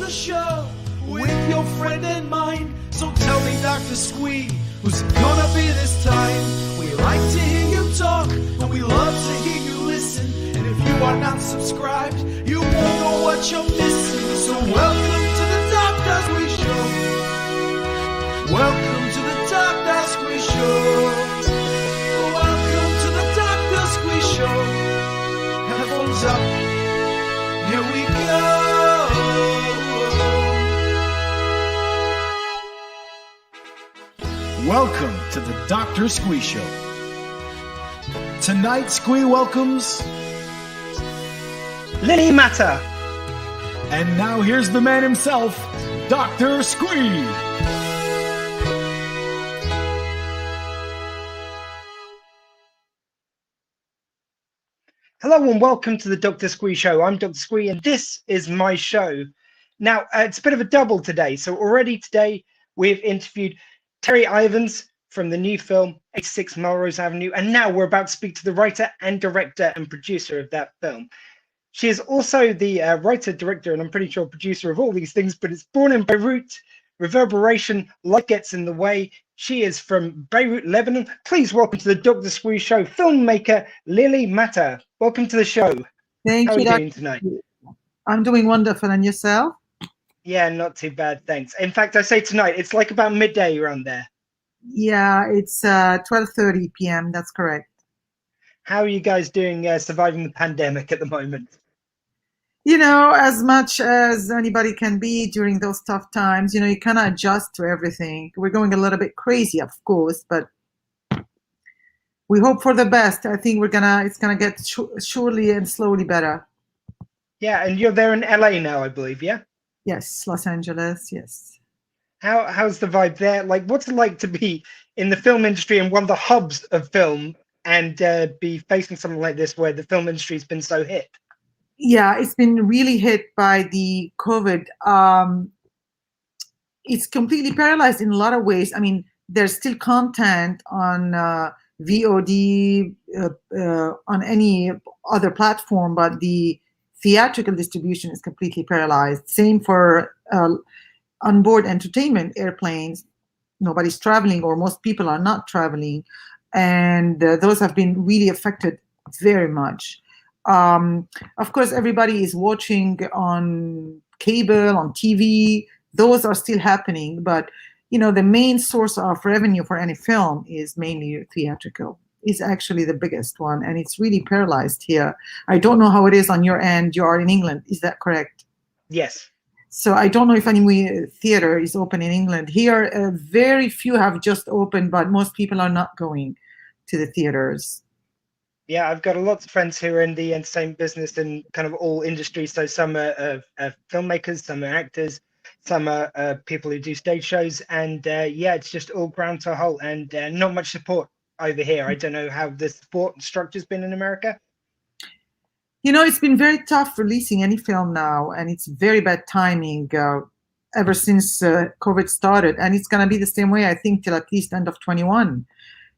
the show with your friend and mine. So tell me, Dr. Squee, who's it gonna be this time? We like to hear you talk, and we love to hear you listen. And if you are not subscribed, you won't know what you're missing. So welcome to the Dr. Squee Show. Welcome to the Dr. Squee Show. Welcome to the Dr. Squee Show. Headphones up. Here we go. Welcome to the Dr. Squee Show. Tonight, Squee welcomes Lili Matta. And now here's the man himself, Dr. Squee. Hello and welcome to the Dr. Squee Show. I'm Dr. Squee and this is my show. Now, it's a bit of a double today. So already today we've interviewed Terry Ivans from the new film 86 Melrose Avenue, and now we're about to speak to the writer and director and producer of that film. She is also the writer, director, and I'm pretty sure producer of all these things, but it's born in Beirut, reverberation, life gets in the way. She is from Beirut, Lebanon. Please welcome to the Dr. Squee Show, filmmaker Lili Matta. Welcome to the show. Thank you. How are you doing tonight? I'm doing wonderful. And yourself? Yeah, not too bad, thanks. In fact, I say tonight, it's like about midday around there. Yeah, it's 12:30 p.m. That's correct. How are you guys doing surviving the pandemic at the moment? You know, as much as anybody can be during those tough times, you know, you cannot adjust to everything. We're going a little bit crazy, of course, but we hope for the best. I think it's gonna get surely and slowly better. Yeah, and you're there in LA now, I believe, yeah? Yes, Los Angeles, yes. How's the vibe there? Like, what's it like to be in the film industry and one of the hubs of film and be facing something like this where the film industry's been so hit? Yeah, it's been really hit by the COVID. It's completely paralyzed in a lot of ways. I mean, there's still content on VOD, on any other platform, but the theatrical distribution is completely paralyzed. Same for onboard entertainment airplanes. Nobody's traveling, or most people are not traveling, and those have been really affected very much. Of course, everybody is watching on cable, on TV. Those are still happening, but you know, the main source of revenue for any film is mainly theatrical. Is actually the biggest one, and it's really paralyzed here. I don't know how it is on your end. You are in England, is that correct? Yes. So I don't know if any theater is open in England. Here, very few have just opened, but most people are not going to the theaters. Yeah, I've got a lot of friends who are in the entertainment business and kind of all industries. So some are filmmakers, some are actors, some are people who do stage shows. And yeah, it's just all ground to a halt and not much support over here. I don't know how the support structure's been in America. You know, it's been very tough releasing any film now, and it's very bad timing ever since COVID started. And it's going to be the same way, I think, till at least end of 21.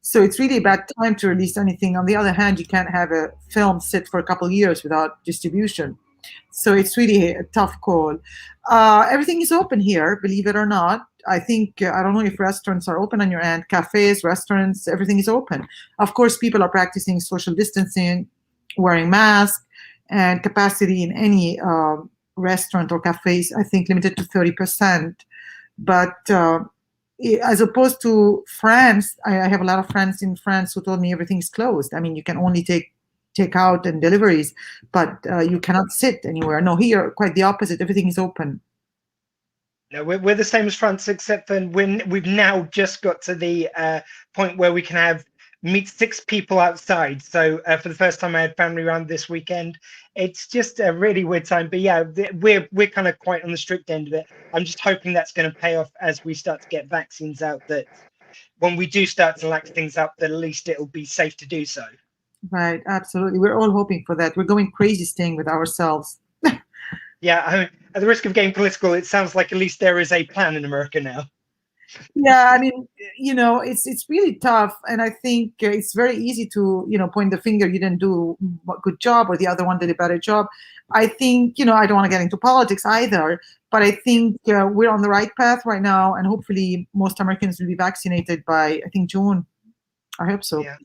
So it's really a bad time to release anything. On the other hand, you can't have a film sit for a couple of years without distribution. So it's really a tough call. Everything is open here, believe it or not. I think, I don't know if restaurants are open on your end, cafes, restaurants, everything is open. Of course, people are practicing social distancing, wearing masks, and capacity in any restaurant or cafes, I think, limited to 30%. But as opposed to France, I have a lot of friends in France who told me everything's closed. I mean, you can only take out and deliveries, but you cannot sit anywhere. No, here, quite the opposite. Everything is open. No, we're the same as France, except for when we've now just got to the point where we can meet 6 people outside. So for the first time, I had family around this weekend. It's just a really weird time. But yeah, we're kind of quite on the strict end of it. I'm just hoping that's going to pay off as we start to get vaccines out, that when we do start to lax things up, that at least it'll be safe to do so. Right, absolutely. We're all hoping for that. We're going crazy staying with ourselves. Yeah, I mean, at the risk of getting political, it sounds like at least there is a plan in America now. Yeah, I mean, it's really tough, and I think it's very easy to point the finger. You didn't do a good job, or the other one did a better job. I think I don't want to get into politics either, but I think we're on the right path right now, and hopefully most Americans will be vaccinated by I think June. I hope so. Yeah.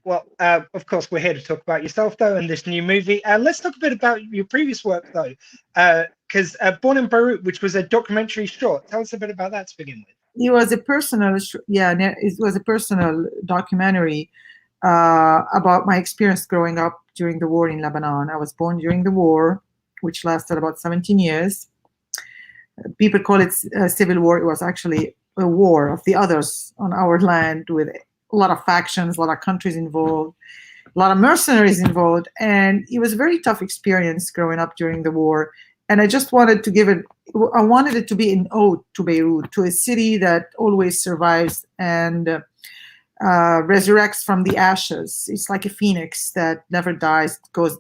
Well, of course, we're here to talk about yourself, though, and this new movie. Let's talk a bit about your previous work, though, because Born in Beirut, which was a documentary short. Tell us a bit about that to begin with. It was a personal, it was a personal documentary about my experience growing up during the war in Lebanon. I was born during the war, which lasted about 17 years. People call it a civil war. It was actually a war of the others on our land with a lot of factions, a lot of countries involved, a lot of mercenaries involved. And it was a very tough experience growing up during the war. And I just wanted to I wanted it to be an ode to Beirut, to a city that always survives and resurrects from the ashes. It's like a phoenix that never dies,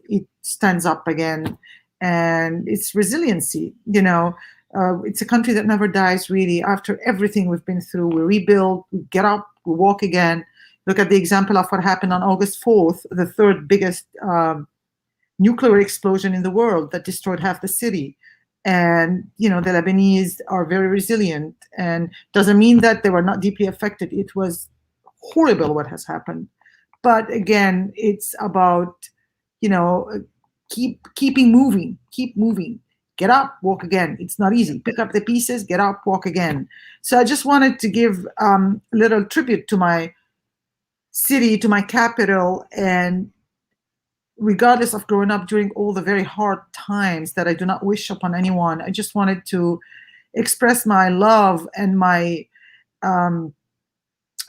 it stands up again. And it's resiliency, it's a country that never dies, really. After everything we've been through, we rebuild, we get up, we walk again. Look at the example of what happened on August 4th, the third biggest nuclear explosion in the world that destroyed half the city. And, the Lebanese are very resilient, and doesn't mean that they were not deeply affected. It was horrible what has happened. But again, it's about, keep moving, get up, walk again. It's not easy. Pick up the pieces, get up, walk again. So I just wanted to give a little tribute to my city, to my capital, and regardless of growing up during all the very hard times that I do not wish upon anyone, I just wanted to express my love and my love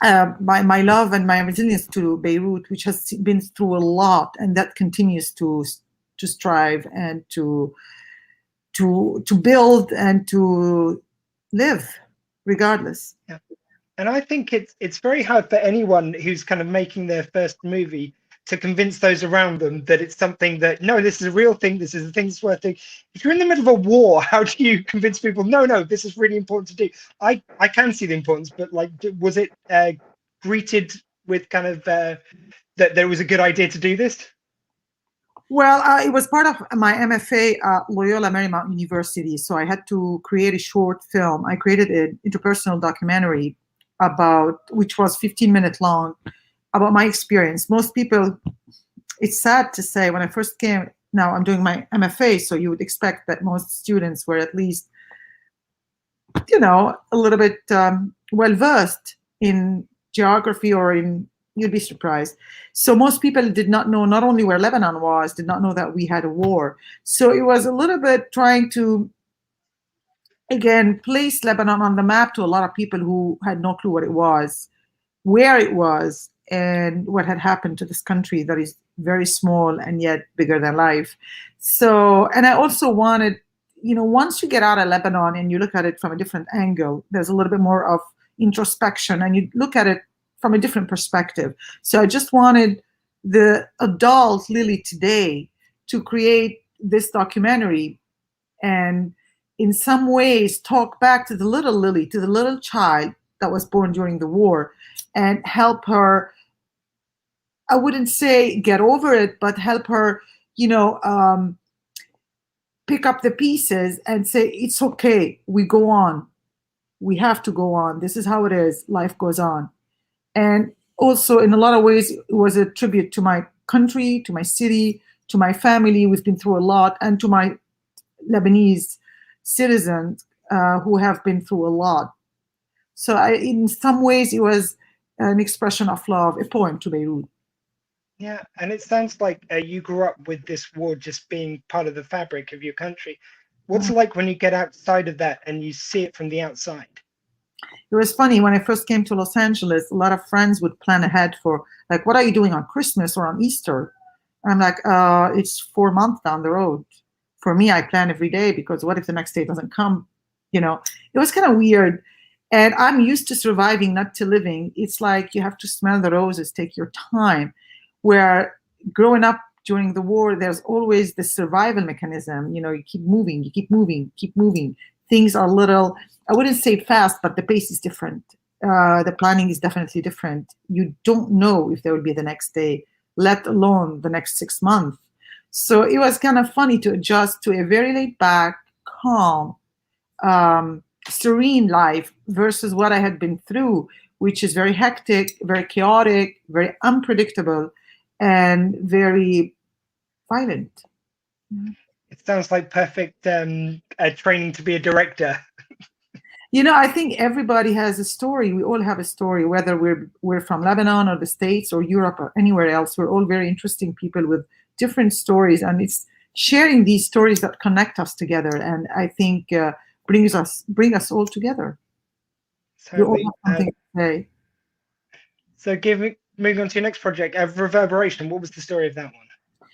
and my resilience to Beirut, which has been through a lot, and that continues to strive and to build and to live regardless. Yeah. And I think it's very hard for anyone who's kind of making their first movie to convince those around them that it's something that, no, this is a real thing, this is a thing that's worth doing. If you're in the middle of a war, how do you convince people, no, this is really important to do? I can see the importance, but was it greeted with kind of that there was a good idea to do this? Well, it was part of my MFA at Loyola Marymount University, so I had to create a short film. I created an interpersonal documentary which was 15 minutes long, about my experience. Most people, it's sad to say, when I first came, now I'm doing my MFA, so you would expect that most students were at least, a little bit well-versed in geography or you'd be surprised. So most people did not know not only where Lebanon was, did not know that we had a war. So it was a little bit trying to, again, place Lebanon on the map to a lot of people who had no clue what it was, where it was, and what had happened to this country that is very small and yet bigger than life. So, and I also wanted, once you get out of Lebanon and you look at it from a different angle, there's a little bit more of introspection and you look at it from a different perspective. So I just wanted the adult Lili today to create this documentary and in some ways talk back to the little Lili, to the little child that was born during the war, and help her, I wouldn't say get over it, but help her, pick up the pieces and say, it's okay, we go on. We have to go on. This is how it is. Life goes on. And also, in a lot of ways, it was a tribute to my country, to my city, to my family. We've been through a lot, and to my Lebanese citizens who have been through a lot. So in some ways, it was an expression of love, a poem to Beirut. Yeah, and it sounds like you grew up with this war just being part of the fabric of your country. What's it like when you get outside of that and you see it from the outside? It was funny, when I first came to Los Angeles, a lot of friends would plan ahead for, like, what are you doing on Christmas or on Easter? And I'm like, it's 4 months down the road. For me, I plan every day, because what if the next day doesn't come? It was kind of weird. And I'm used to surviving, not to living. It's like you have to smell the roses, take your time. Where growing up during the war, there's always the survival mechanism. You keep moving, things are a little, I wouldn't say fast, but the pace is different. The planning is definitely different. You don't know if there will be the next day, let alone the next 6 months. So it was kind of funny to adjust to a very laid back, calm, serene life versus what I had been through, which is very hectic, very chaotic, very unpredictable, and very violent. It sounds like perfect training to be a director. I think everybody has a story. We all have a story, whether we're from Lebanon or the States or Europe or anywhere else. We're all very interesting people with different stories, and it's sharing these stories that connect us together, and I think bring us all together. We all Totally. have something to say. So moving on to your next project, Reverberation. What was the story of that one?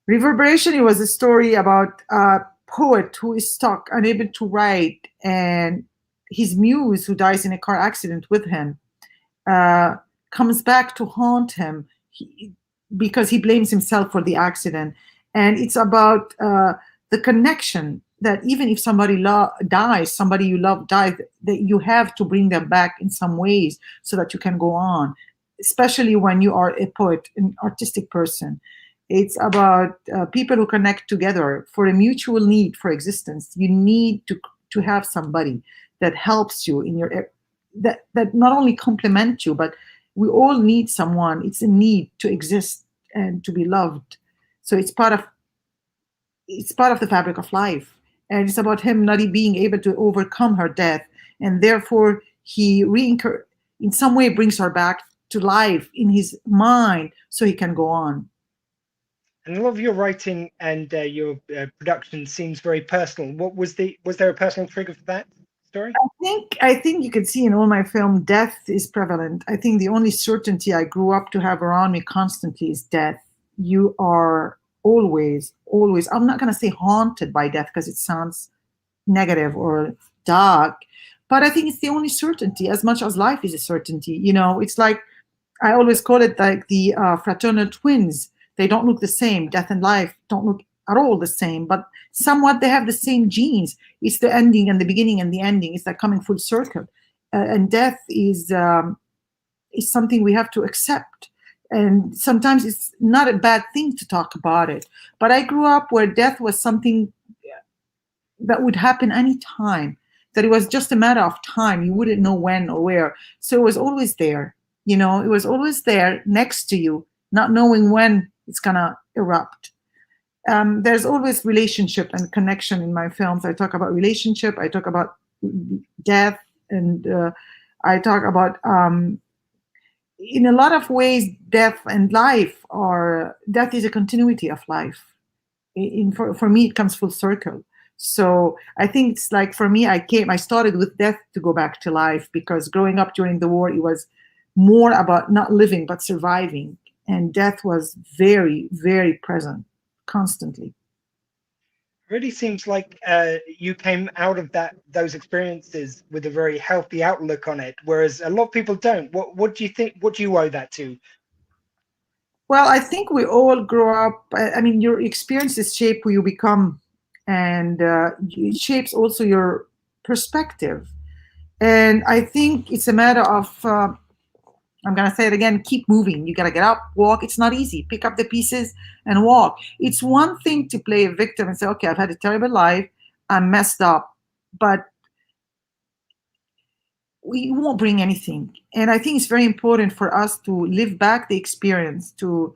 Reverberation, it was a story about a poet who is stuck, unable to write, and his muse, who dies in a car accident with him, comes back to haunt him because he blames himself for the accident. And it's about the connection that even if somebody dies, somebody you love dies, that you have to bring them back in some ways so that you can go on, especially when you are a poet, an artistic person. It's about people who connect together for a mutual need for existence. You need to have somebody that helps you in your that not only complement you, but we all need someone. It's a need to exist and to be loved. So it's part of the fabric of life, and it's about him not being able to overcome her death, and therefore he in some way brings her back to life in his mind so he can go on. And a lot of your writing and your production seems very personal. Was there a personal trigger for that story? I think you can see in all my film, death is prevalent. I think the only certainty I grew up to have around me constantly is death. You are always, I'm not going to say haunted by death because it sounds negative or dark, but I think it's the only certainty, as much as life is a certainty. It's like, I always call it like the fraternal twins. They don't look the same. Death and life don't look at all the same, but somewhat they have the same genes. It's the ending and the beginning and the ending. It's like coming full circle. And death is something we have to accept. And sometimes it's not a bad thing to talk about it. But I grew up where death was something that would happen anytime, that it was just a matter of time. You wouldn't know when or where. So it was always there. It was always there next to you, not knowing when it's gonna erupt. There's always relationship and connection in my films. I talk about relationship, I talk about death, and I talk about, in a lot of ways, death and life death is a continuity of life. For me, it comes full circle. So I think it's like, for me, I started with death to go back to life, because growing up during the war, it was more about not living, but surviving. And death was very, very present, constantly. Really seems like you came out of those experiences with a very healthy outlook on it, whereas a lot of people don't. What do you think? What do you owe that to? Well, I think we all grow up. I mean, your experiences shape who you become, and it shapes also your perspective. And I think it's a matter of, I'm going to say it again, keep moving. You got to get up, walk. It's not easy. Pick up the pieces and walk. It's one thing to play a victim and say, okay, I've had a terrible life. I'm messed up. But we won't bring anything. And I think it's very important for us to live back the experience, to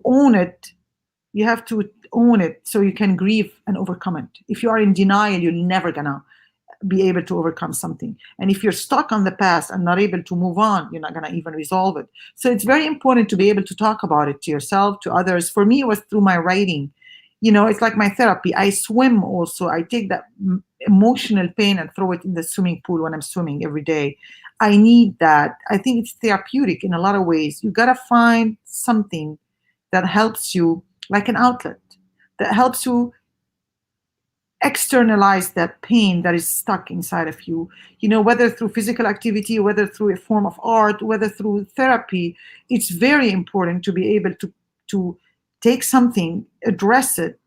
own it. You have to own it so you can grieve and overcome it. If you are in denial, you're never going to be able to overcome something. And if you're stuck on the past and not able to move on, you're not going to even resolve it. So it's very important to be able to talk about it to yourself, to others. For me, it was through my writing. It's like my therapy. I swim also. I take that emotional pain and throw it in the swimming pool when I'm swimming every day. I need that. I think it's therapeutic in a lot of ways. You got to find something that helps you, like an outlet, that helps you externalize that pain that is stuck inside of you, whether through physical activity, whether through a form of art, whether through therapy. It's very important to be able to take something, address it,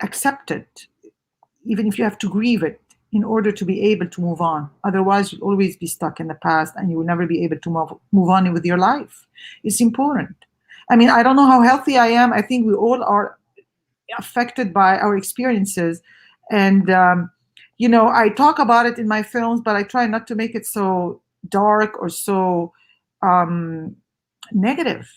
accept it, even if you have to grieve it in order to be able to move on. Otherwise, you'll always be stuck in the past and you will never be able to move on with your life. It's important. I mean, I don't know how healthy I am. I think we all are affected by our experiences. And, I talk about it in my films, but I try not to make it so dark or so negative,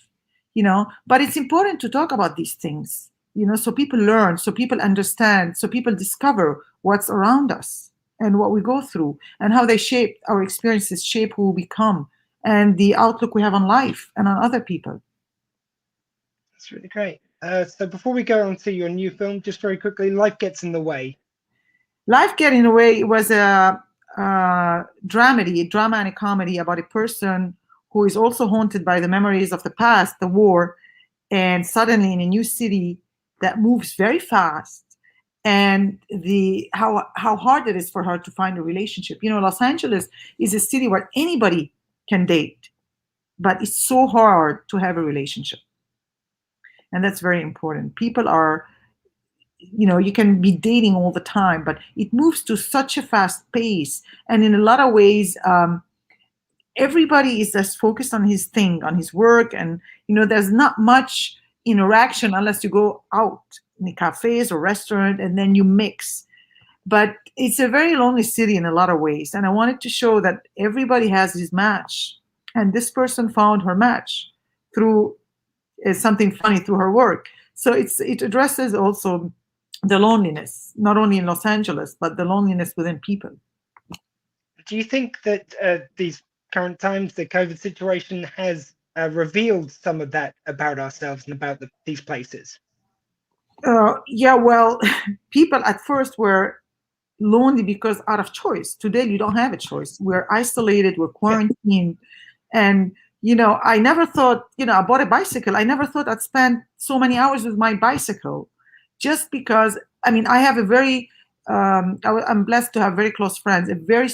but it's important to talk about these things, so people learn, so people understand, so people discover what's around us and what we go through and how they shape our experiences, shape who we become and the outlook we have on life and on other people. That's really great. So before we go on to your new film, just very quickly, Life Gets in the Way. Life Getting in the Way was a drama and a comedy about a person who is also haunted by the memories of the past, the war, and suddenly in a new city that moves very fast, and how hard it is for her to find a relationship. Los Angeles is a city where anybody can date, but it's so hard to have a relationship. And that's very important. People are, you can be dating all the time, but it moves to such a fast pace. And in a lot of ways, everybody is just focused on his thing, on his work. And, there's not much interaction unless you go out in the cafes or restaurant and then you mix. But it's a very lonely city in a lot of ways. And I wanted to show that everybody has his match. And this person found her match through something funny through her work. So it addresses also the loneliness, not only in Los Angeles, but the loneliness within people. Do you think that these current times, the COVID situation has revealed some of that about ourselves and about these places? Yeah, well, people at first were lonely because out of choice. Today, you don't have a choice. We're isolated, we're quarantined. And, I never thought, I bought a bicycle. I never thought I'd spend so many hours with my bicycle just because, I have a very, I'm blessed to have very close friends, a very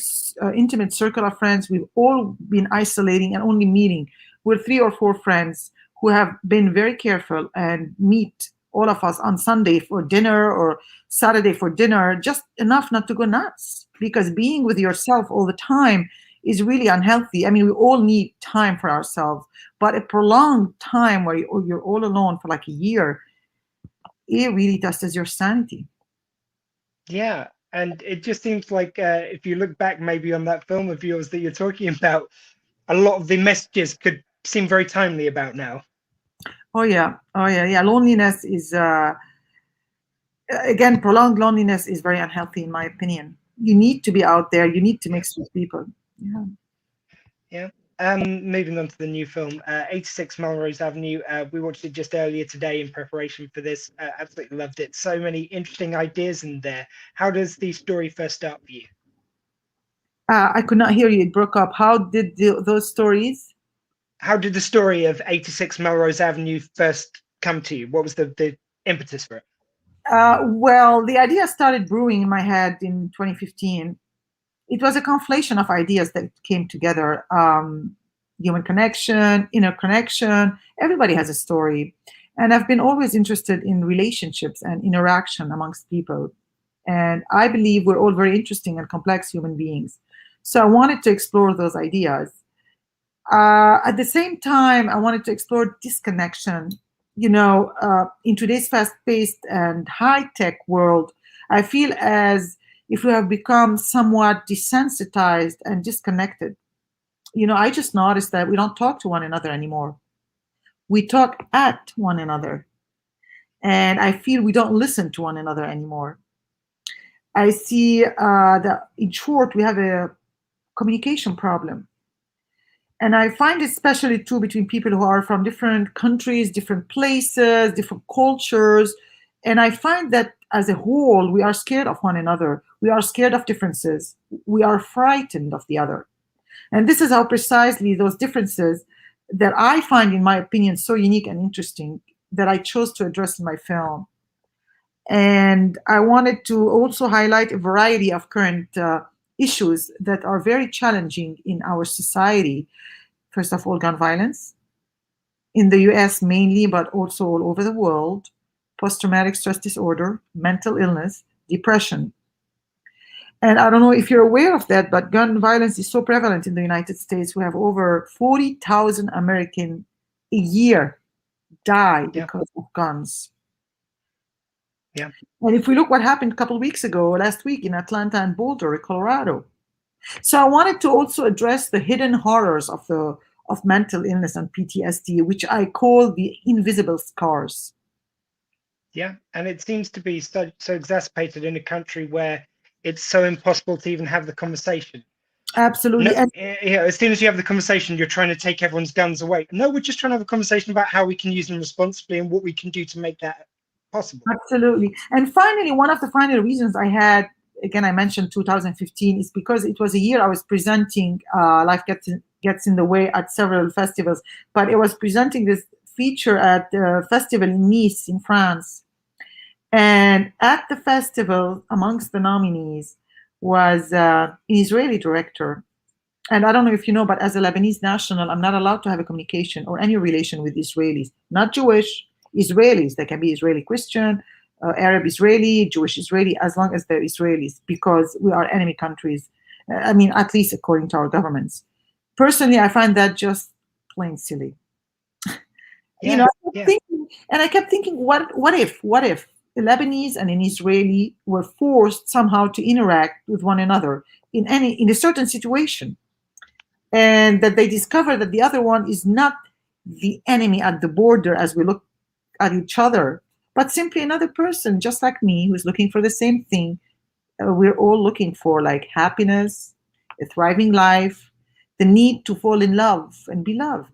intimate circle of friends. We've all been isolating and only meeting. We're 3 or 4 friends who have been very careful and meet all of us on Sunday for dinner or Saturday for dinner, just enough not to go nuts, because being with yourself all the time is really unhealthy. We all need time for ourselves, but a prolonged time where you're all alone for like a year, it really tests your sanity. Yeah, and it just seems like if you look back maybe on that film of yours that you're talking about, a lot of the messages could seem very timely about now. Oh yeah. Loneliness is, again, prolonged loneliness is very unhealthy in my opinion. You need to be out there. You need to mix with people. Yeah. Yeah. Moving on to the new film, 86 Melrose Avenue. We watched it just earlier today in preparation for this. Absolutely loved it. So many interesting ideas in there. How does the story first start for you? I could not hear you. It broke up. How did those stories? How did the story of 86 Melrose Avenue first come to you? What was the impetus for it? Well, the idea started brewing in my head in 2015. It was a conflation of ideas that came together. Human connection, inner connection. Everybody has a story. And I've been always interested in relationships and interaction amongst people. And I believe we're all very interesting and complex human beings. So I wanted to explore those ideas. At the same time, I wanted to explore disconnection. In today's fast-paced and high-tech world, I feel as if we have become somewhat desensitized and disconnected. I just noticed that we don't talk to one another anymore. We talk at one another. And I feel we don't listen to one another anymore. I see that, in short, we have a communication problem. And I find it especially true between people who are from different countries, different places, different cultures. And I find that as a whole, we are scared of one another. We are scared of differences. We are frightened of the other. And this is how precisely those differences that I find, in my opinion, so unique and interesting that I chose to address in my film. And I wanted to also highlight a variety of current issues that are very challenging in our society. First of all, gun violence in the US mainly, but also all over the world, post-traumatic stress disorder, mental illness, depression, And I don't know if you're aware of that, but gun violence is so prevalent in the United States. We have over 40,000 Americans a year die Yeah. because of guns. Yeah. And if we look what happened a couple of weeks ago, last week in Atlanta and Boulder, Colorado. So I wanted to also address the hidden horrors of mental illness and PTSD, which I call the invisible scars. Yeah, and it seems to be so exacerbated in a country where it's so impossible to even have the conversation. Absolutely. No, And as soon as you have the conversation, you're trying to take everyone's guns away. No, we're just trying to have a conversation about how we can use them responsibly and what we can do to make that possible. absolutely. And finally, one of the final reasons I had, again, I mentioned 2015, is because it was a year I was presenting Life Gets in the Way at several festivals, but it was presenting this feature at the festival in Nice in France. And at the festival, amongst the nominees was an Israeli director. And I don't know if you know, but as a Lebanese national, I'm not allowed to have a communication or any relation with Israelis, not Jewish, Israelis. They can be Israeli Christian, Arab Israeli, Jewish Israeli, as long as they're Israelis, because we are enemy countries. I mean, at least according to our governments. Personally, I find that just plain silly. You know, I kept thinking, what if a Lebanese and an Israeli were forced somehow to interact with one another in a certain situation, and that they discover that the other one is not the enemy at the border as we look at each other, but simply another person just like me who's looking for the same thing we're all looking for, like happiness, a thriving life, the need to fall in love and be loved.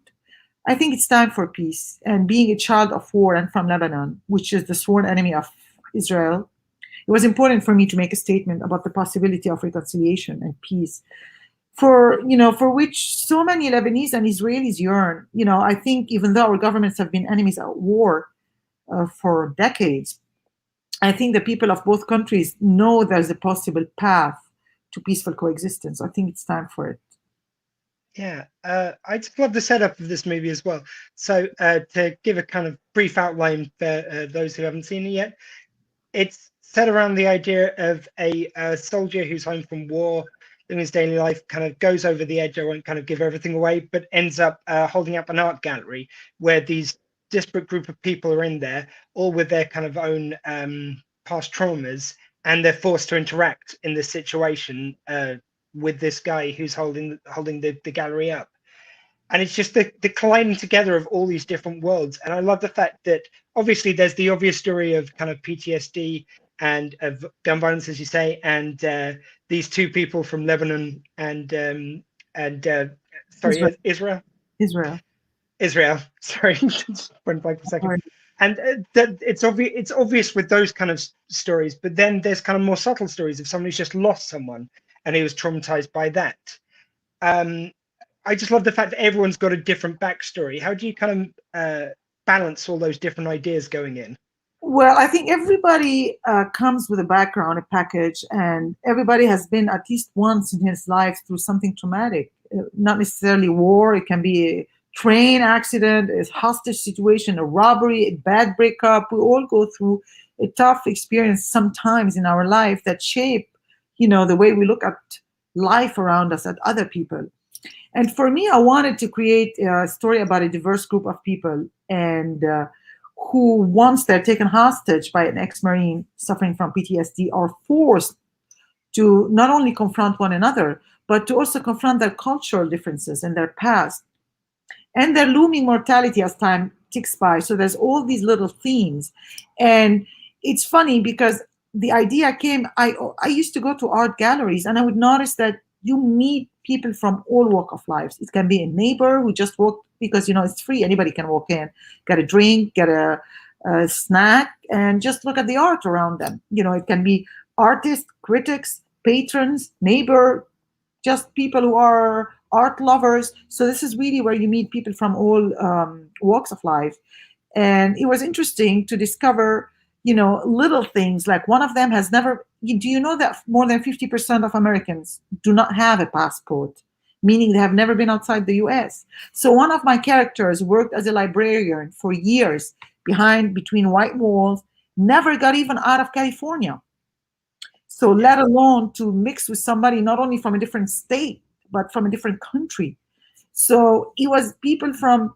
I think it's time for peace. And being a child of war and from Lebanon, which is the sworn enemy of Israel, it was important for me to make a statement about the possibility of reconciliation and peace, for which so many Lebanese and Israelis yearn. I think even though our governments have been enemies at war for decades, I think the people of both countries know there's a possible path to peaceful coexistence. I think it's time for it. Yeah, I just love the setup of this movie as well. So to give a kind of brief outline for those who haven't seen it yet, it's set around the idea of a soldier who's home from war, in his daily life, kind of goes over the edge. I won't kind of give everything away, but ends up holding up an art gallery where these disparate group of people are in there, all with their kind of own past traumas, and they're forced to interact in this situation with this guy who's holding the gallery up. And it's just the colliding together of all these different worlds. And I love the fact that obviously there's the obvious story of kind of PTSD and of gun violence, as you say, and these two people from Lebanon and Israel. Sorry, just went blank for a second. And that it's obvious with those kind of stories, but then there's kind of more subtle stories of someone who's just lost someone and he was traumatized by that. I just love the fact that everyone's got a different backstory. How do you kind of balance all those different ideas going in? Well, I think everybody comes with a background, a package, and everybody has been at least once in his life through something traumatic. Not necessarily war. It can be a train accident, a hostage situation, a robbery, a bad breakup. We all go through a tough experience sometimes in our life that shape, the way we look at life around us, at other people. And for me, I wanted to create a story about a diverse group of people, and who, once they're taken hostage by an ex-Marine suffering from PTSD, are forced to not only confront one another, but to also confront their cultural differences and their past and their looming mortality as time ticks by. So there's all these little themes. And it's funny because the idea came, I used to go to art galleries and I would notice that you meet people from all walk of lives. It can be a neighbor who just walked because, it's free. Anybody can walk in, get a drink, get a snack, and just look at the art around them. It can be artists, critics, patrons, neighbor, just people who are art lovers. So this is really where you meet people from all walks of life. And it was interesting to discover, little things. Like one of them has never, do you know that more than 50% of Americans do not have a passport, meaning they have never been outside the US. So one of my characters worked as a librarian for years between white walls, never got even out of California. So let alone to mix with somebody not only from a different state, but from a different country. So it was people from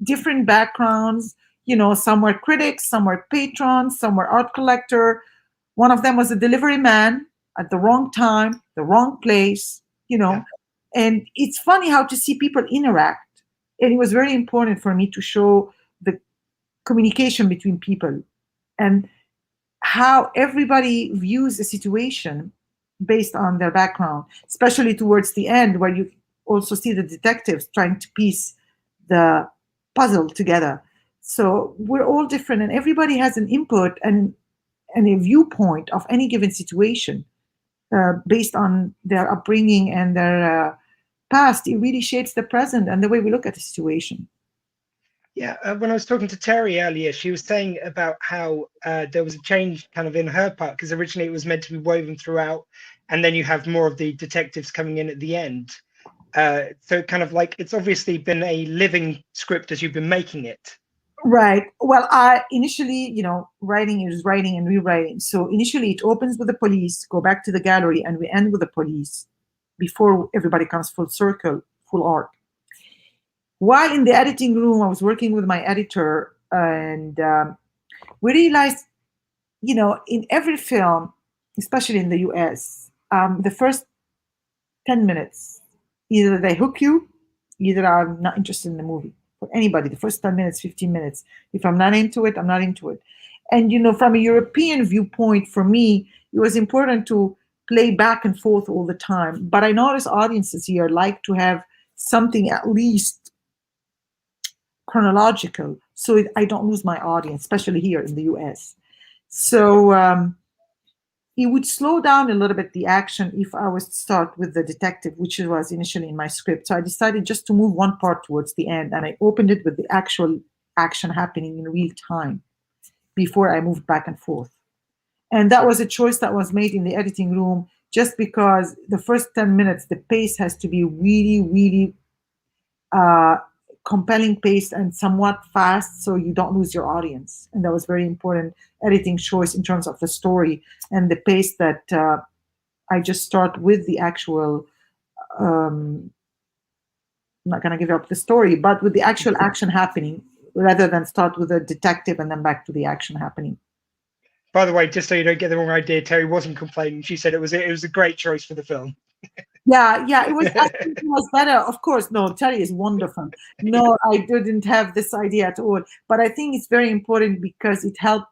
different backgrounds. Some were critics, some were patrons, some were art collector. One of them was a delivery man at the wrong time, the wrong place, Yeah. And it's funny how to see people interact. And it was very important for me to show the communication between people and how everybody views a situation based on their background, especially towards the end where you also see the detectives trying to piece the puzzle together. So we're all different and everybody has an input and a viewpoint of any given situation based on their upbringing and their past. It really shapes the present and the way we look at the situation. Yeah, when I was talking to Terry earlier, she was saying about how there was a change kind of in her part because originally it was meant to be woven throughout, and then you have more of the detectives coming in at the end. So kind of like it's obviously been a living script as you've been making it. Right. Well, I initially, writing is writing and rewriting. So initially it opens with the police, go back to the gallery, and we end with the police before everybody comes full circle, full arc. While in the editing room, I was working with my editor, and we realized, in every film, especially in the US, the first 10 minutes, either they hook you, either I'm not interested in the movie. For anybody, the first 10 minutes, 15 minutes. If I'm not into it, I'm not into it. And, from a European viewpoint, for me, it was important to play back and forth all the time. But I notice audiences here like to have something at least chronological so I don't lose my audience, especially here in the US. So it would slow down a little bit the action if I was to start with the detective, which was initially in my script. So I decided just to move one part towards the end, and I opened it with the actual action happening in real time before I moved back and forth. And that was a choice that was made in the editing room just because the first 10 minutes, the pace has to be really, really compelling pace and somewhat fast so you don't lose your audience. And that was very important editing choice in terms of the story and the pace that I just start with the actual I'm not going to give up the story, but with the actual action happening rather than start with a detective and then back to the action happening. By the way, just so you don't get the wrong idea, Terry wasn't complaining. She said it was a great choice for the film. Yeah, it was. I think it was better. Of course, no, Terry is wonderful. No, I didn't have this idea at all. But I think it's very important because it helped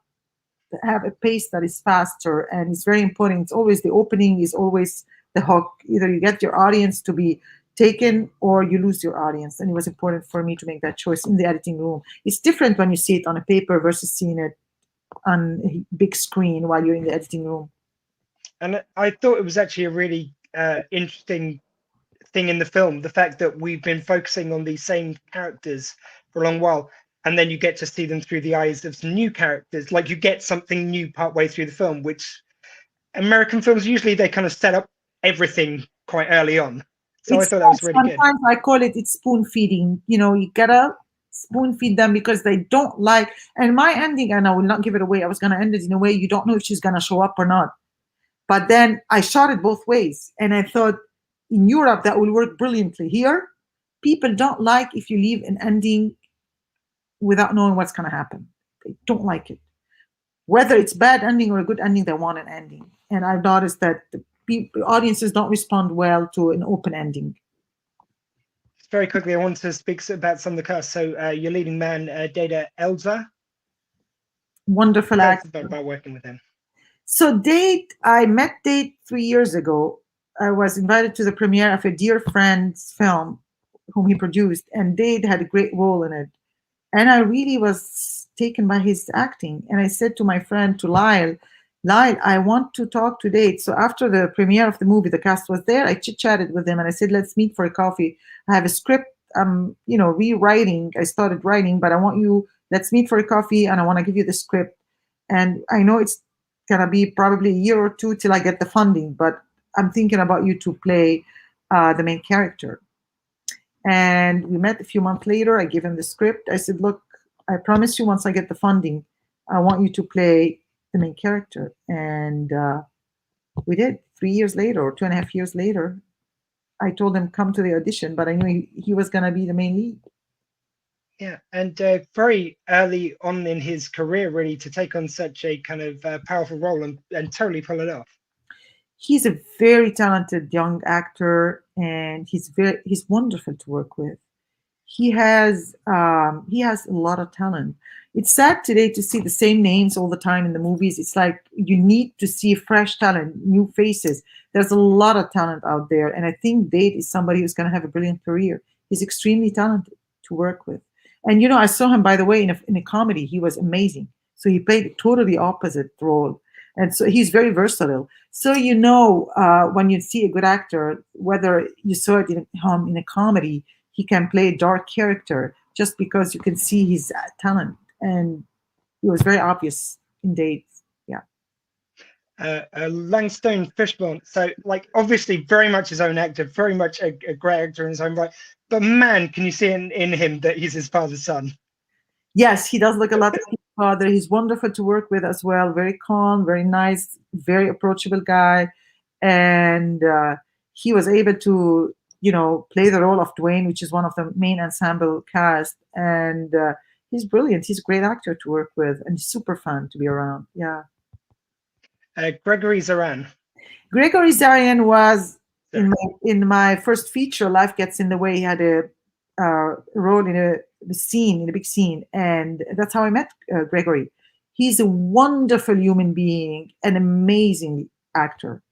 have a pace that is faster, and it's very important. It's always the opening is always the hook. Either you get your audience to be taken or you lose your audience. And it was important for me to make that choice in the editing room. It's different when you see it on a paper versus seeing it on a big screen while you're in the editing room. And I thought it was actually a really interesting thing in the film, the fact that we've been focusing on these same characters for a long while, and then you get to see them through the eyes of some new characters. Like you get something new partway through the film, which American films usually they kind of set up everything quite early on. So I thought that was really good. Sometimes I call it's spoon feeding. You gotta spoon feed them because they don't like. And my ending, and I will not give it away. I was gonna end it in a way you don't know if she's gonna show up or not. But then I shot it both ways, and I thought in Europe that will work brilliantly. Here, people don't like if you leave an ending without knowing what's gonna happen. They don't like it. Whether it's bad ending or a good ending, they want an ending. And I've noticed that audiences don't respond well to an open ending. Very quickly, I want to speak about some of the cast. So your leading man, Data Elza. Wonderful actor. About working with him. So I met Date 3 years ago. I was invited to the premiere of a dear friend's film whom he produced, and Date had a great role in it. And I really was taken by his acting. And I said to my friend, to Lyle, I want to talk to Date. So after the premiere of the movie, the cast was there. I chit-chatted with him and I said, let's meet for a coffee. I have a script I'm, rewriting. I started writing, but let's meet for a coffee and I want to give you the script. And I know it's going to be probably a year or two till I get the funding, but I'm thinking about you to play the main character. And we met a few months later. I gave him the script. I said, look, I promise you once I get the funding, I want you to play the main character. And We did 3 years later or 2.5 years later. I told him come to the audition, but I knew he was going to be the main lead. Yeah, and very early on in his career, really, to take on such a kind of powerful role and totally pull it off. He's a very talented young actor, and he's wonderful to work with. He has a lot of talent. It's sad today to see the same names all the time in the movies. It's like you need to see fresh talent, new faces. There's a lot of talent out there, and I think Date is somebody who's going to have a brilliant career. He's extremely talented to work with. And I saw him, by the way, in a comedy. He was amazing. So he played a totally opposite role, and so he's very versatile. So when you see a good actor, whether you saw it in him in a comedy, he can play a dark character just because you can see his talent, and it was very obvious in Dates. Yeah. Langstone Fishburne. So, like, obviously, very much his own actor, very much a great actor in his own right. But man, can you see in him that he's his father's son? Yes, he does look a lot like his father. He's wonderful to work with as well. Very calm, very nice, very approachable guy, and he was able to, play the role of Dwayne, which is one of the main ensemble cast, and he's brilliant. He's a great actor to work with, and super fun to be around. Yeah. Gregory Zaran. Gregory Zarian was in my first feature, Life Gets in the Way. He had a role in a big scene, and that's how I met Gregory. He's a wonderful human being, an amazing actor,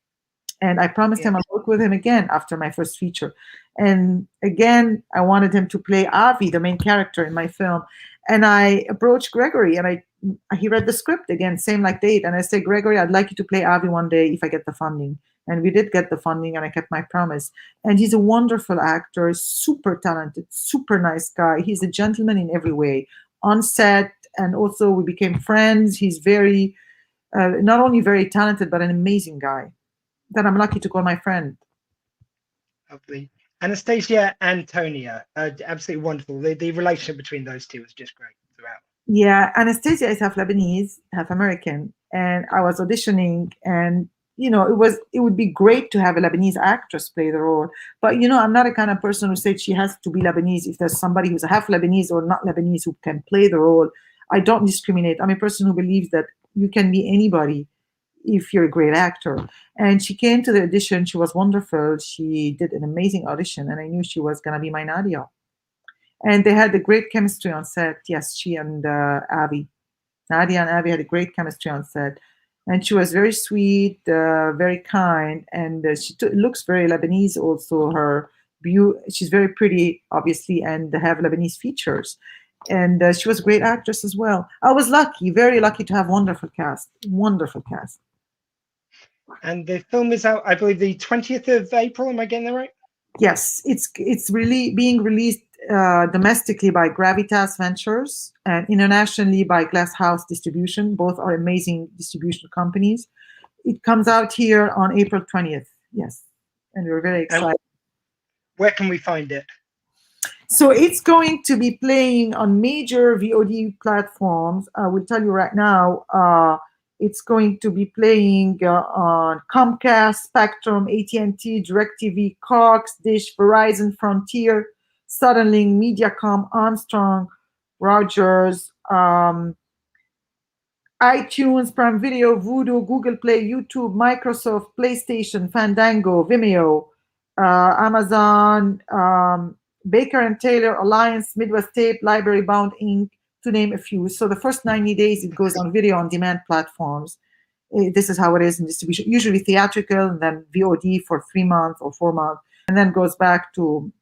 and I promised him I'll work with him again after my first feature. And again, I wanted him to play Avi, the main character in my film, and I approached Gregory, and he read the script again, same like Date, and I said, Gregory, I'd like you to play Avi one day if I get the funding. And we did get the funding, and I kept my promise. And he's a wonderful actor, super talented, super nice guy. He's a gentleman in every way, on set, and also we became friends. He's very, not only very talented, but an amazing guy that I'm lucky to call my friend. Lovely. Anastasia Antonia, absolutely wonderful. The relationship between those two was just great throughout. Yeah, Anastasia is half Lebanese, half American, and I was auditioning, and it would be great to have a Lebanese actress play the role. But I'm not a kind of person who said she has to be Lebanese. If there's somebody who's half Lebanese or not Lebanese who can play the role, I don't discriminate. I'm a person who believes that you can be anybody if you're a great actor. And she came to the audition. She was wonderful. She did an amazing audition, and I knew she was going to be my Nadia. And they had a great chemistry on set. Yes, she and Abby. Nadia and Abby had a great chemistry on set. And she was very sweet, very kind, and she looks very Lebanese also. She's very pretty, obviously, and have Lebanese features. And she was a great actress as well. I was lucky, very lucky to have wonderful cast. And the film is out, I believe, the 20th of April. Am I getting that right? Yes, it's really being released domestically by Gravitas Ventures and internationally by Glass House Distribution. Both are amazing distribution companies. It comes out here on April 20th. Yes, and we're very excited. And where can we find it? So it's going to be playing on major VOD platforms. I will tell you right now. It's going to be playing on Comcast, Spectrum, AT&T, DirecTV, Cox, Dish, Verizon, Frontier, Suddenlink, Mediacom, Armstrong, Rogers, iTunes, Prime Video, Vudu, Google Play, YouTube, Microsoft, PlayStation, Fandango, Vimeo, Amazon, Baker and Taylor, Alliance, Midwest Tape, Library Bound Inc., to name a few. So the first 90 days, it goes on video on demand platforms. This is how it is in distribution, usually theatrical and then VOD for 3 months or 4 months, and then goes back to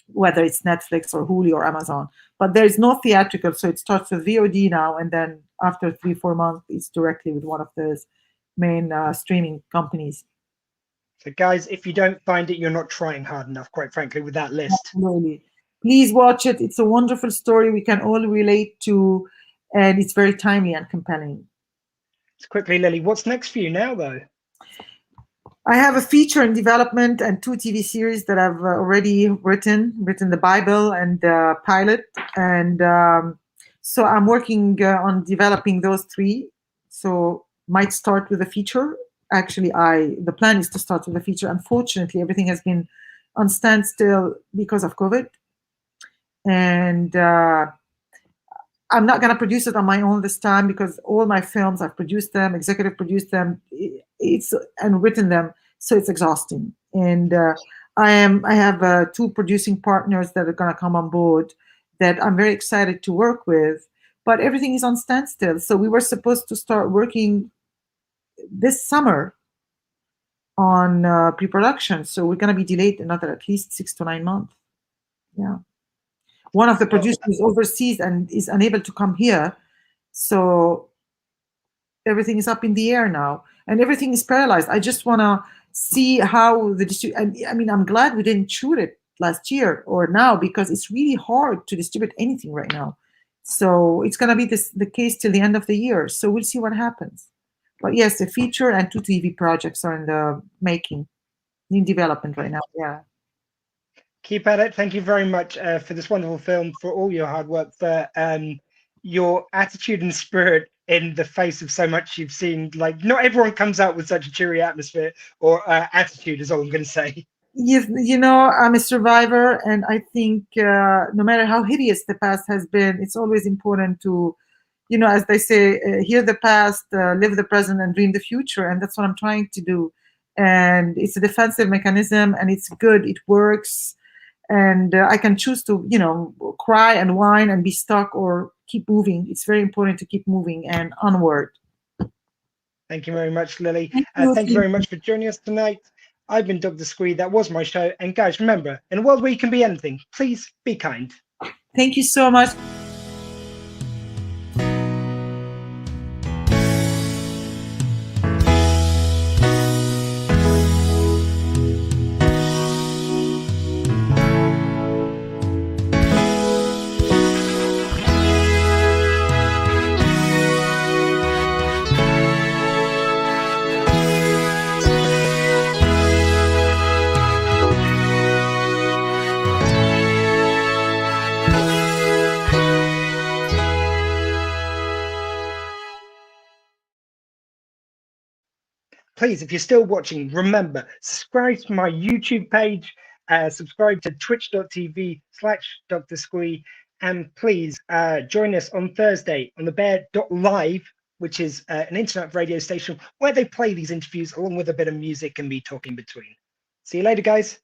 whether it's Netflix or Hulu or Amazon. But there is no theatrical, so it starts with VOD now, and then after 3-4 months, it's directly with one of the main streaming companies. So guys, if you don't find it, you're not trying hard enough, quite frankly, with that list. Absolutely. Please watch it. It's a wonderful story we can all relate to, and it's very timely and compelling. So quickly, Lili, what's next for you now, though? I have a feature in development and 2 TV series that I've already written the Bible and the pilot. And so I'm working on developing those 3. So might start with a feature Actually, the plan is to start with a feature. Unfortunately, everything has been on standstill because of COVID, and I'm not going to produce it on my own this time because all my films, I've produced them, executive produced them, it's and written them, so it's exhausting. And I have two producing partners that are going to come on board that I'm very excited to work with, but everything is on standstill. So we were supposed to start working this summer on pre-production, so we're going to be delayed another at least 6 to 9 months. Yeah. One of the producers is overseas and is unable to come here, so everything is up in the air now, and everything is paralyzed. I just want to see how I mean, I'm glad we didn't shoot it last year or now, because it's really hard to distribute anything right now. So it's going to be the case till the end of the year. So we'll see what happens. But yes, the feature and 2 TV projects are in the making, in development right now. Yeah. Keep at it. Thank you very much for this wonderful film, for all your hard work, for your attitude and spirit in the face of so much you've seen. Like, not everyone comes out with such a cheery atmosphere or attitude, is all I'm going to say. You know, I'm a survivor, and I think no matter how hideous the past has been, it's always important to, you know, as they say, hear the past, live the present, and dream the future. And that's what I'm trying to do. And it's a defensive mechanism, and it's good. It works. And I can choose to, you know, cry and whine and be stuck, or keep moving. It's very important to keep moving and onward. Thank you very much, Lili. Thank Thank you very much for joining us tonight. I've been Dr. Squee. That was my show. And guys, remember, in a world where you can be anything, please be kind. Thank you so much. Please, if you're still watching, remember, subscribe to my YouTube page, subscribe to twitch.tv/Dr. Squee, and please join us on Thursday on the Bear.live, which is an internet radio station where they play these interviews along with a bit of music and me talking between. See you later, guys.